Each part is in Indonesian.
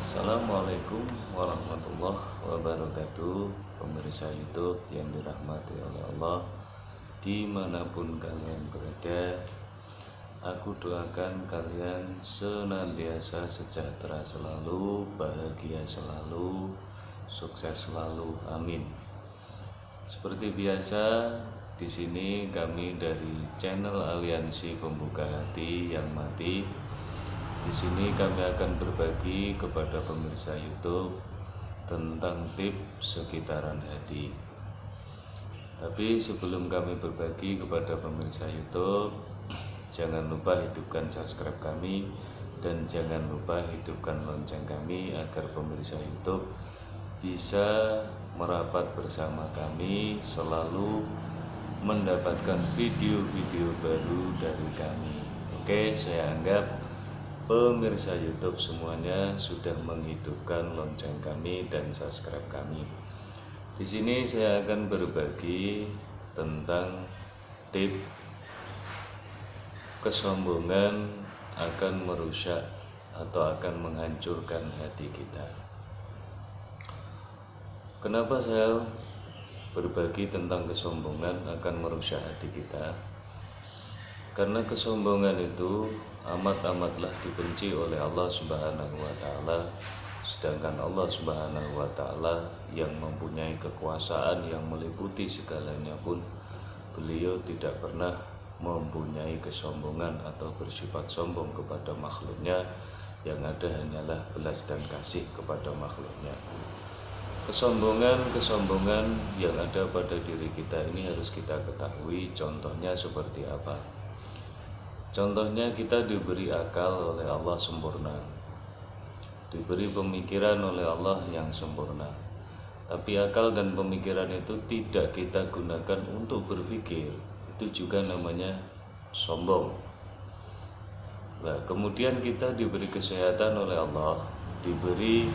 Assalamualaikum warahmatullahi wabarakatuh. Pemirsa YouTube yang dirahmati oleh Allah, dimanapun kalian berada, aku doakan kalian senantiasa sejahtera selalu, bahagia selalu, sukses selalu, amin. Seperti biasa, di sini kami dari channel Aliansi Pembuka Hati yang Mati. Di sini kami akan berbagi kepada pemirsa YouTube tentang tips sekitaran hati. Tapi sebelum kami berbagi kepada pemirsa YouTube, jangan lupa hidupkan subscribe kami dan jangan lupa hidupkan lonceng kami agar pemirsa YouTube bisa merapat bersama kami, selalu mendapatkan video-video baru dari kami. Oke, saya anggap pemirsa YouTube semuanya sudah menghidupkan lonceng kami dan subscribe kami. Di sini saya akan berbagi tentang tips kesombongan akan merusak atau akan menghancurkan hati kita. Kenapa saya berbagi tentang kesombongan akan merusak hati kita? Karena kesombongan itu amat-amatlah dibenci oleh Allah Subhanahu wa Ta'ala, sedangkan Allah Subhanahu wa Ta'ala yang mempunyai kekuasaan yang meliputi segalanya pun beliau tidak pernah mempunyai kesombongan atau bersifat sombong kepada makhluknya. Yang ada hanyalah belas dan kasih kepada makhluknya. Kesombongan yang ada pada diri kita ini harus kita ketahui. Contohnya seperti apa? Contohnya kita diberi akal oleh Allah sempurna, diberi pemikiran oleh Allah yang sempurna. Tapi akal dan pemikiran itu tidak kita gunakan untuk berpikir, itu juga namanya sombong. Nah, kemudian kita diberi kesehatan oleh Allah, diberi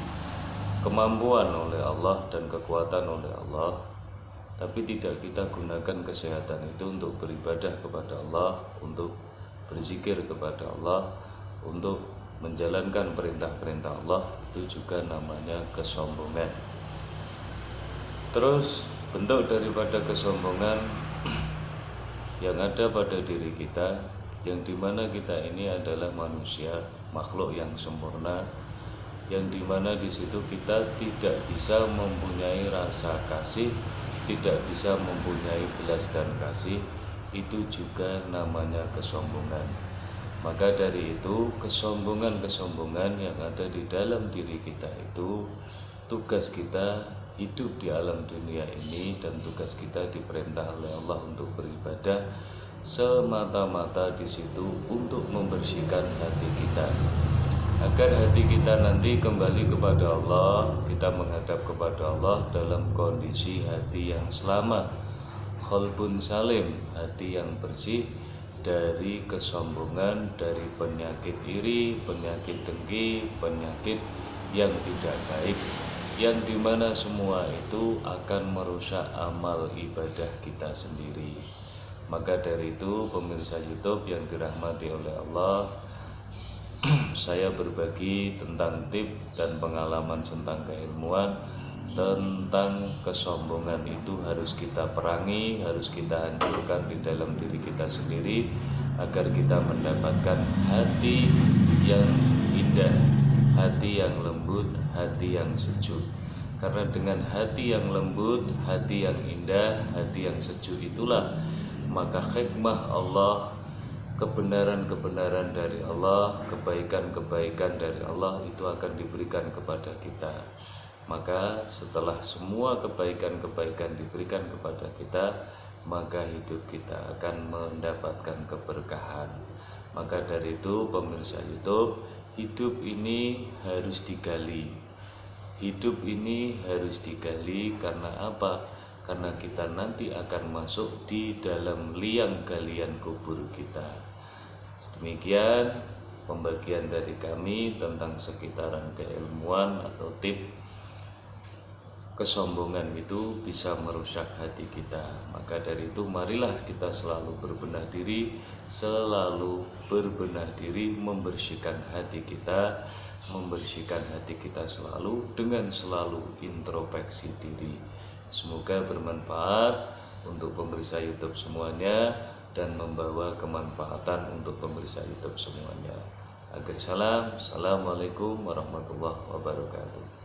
kemampuan oleh Allah dan kekuatan oleh Allah, tapi tidak kita gunakan kesehatan itu untuk beribadah kepada Allah, untuk berzikir kepada Allah, untuk menjalankan perintah-perintah Allah. Itu juga namanya kesombongan. Terus bentuk daripada kesombongan yang ada pada diri kita, yang dimana kita ini adalah manusia, makhluk yang sempurna, yang dimana di situ kita tidak bisa mempunyai rasa kasih, tidak bisa mempunyai belas dan kasih. Itu juga namanya kesombongan. Maka dari itu kesombongan yang ada di dalam diri kita itu, tugas kita hidup di alam dunia ini dan tugas kita diperintah oleh Allah untuk beribadah semata-mata di situ untuk membersihkan hati kita, agar hati kita nanti kembali kepada Allah, kita menghadap kepada Allah dalam kondisi hati yang selamat, qalbun salim, hati yang bersih dari kesombongan, dari penyakit iri, penyakit dengki, penyakit yang tidak baik, yang dimana semua itu akan merusak amal ibadah kita sendiri. Maka dari itu pemirsa YouTube yang dirahmati oleh Allah, saya berbagi tentang tips dan pengalaman tentang keilmuan tentang kesombongan itu harus kita perangi, harus kita hancurkan di dalam diri kita sendiri, agar kita mendapatkan hati yang indah, hati yang lembut, hati yang sejuk. Karena dengan hati yang lembut, hati yang indah, hati yang sejuk itulah maka hikmah Allah, kebenaran-kebenaran dari Allah, kebaikan-kebaikan dari Allah itu akan diberikan kepada kita. Maka setelah semua kebaikan-kebaikan diberikan kepada kita, maka hidup kita akan mendapatkan keberkahan. Maka dari itu pemirsa YouTube, hidup ini harus digali. Hidup ini harus digali karena apa? Karena kita nanti akan masuk di dalam liang galian kubur kita. Demikian pembagian dari kami tentang sekitaran keilmuan atau tips kesombongan itu bisa merusak hati kita. Maka dari itu marilah kita selalu berbenah diri, membersihkan hati kita selalu dengan selalu introspeksi diri. Semoga bermanfaat untuk pemirsa YouTube semuanya dan membawa kemanfaatan untuk pemirsa YouTube semuanya. Akhir salam, assalamualaikum warahmatullahi wabarakatuh.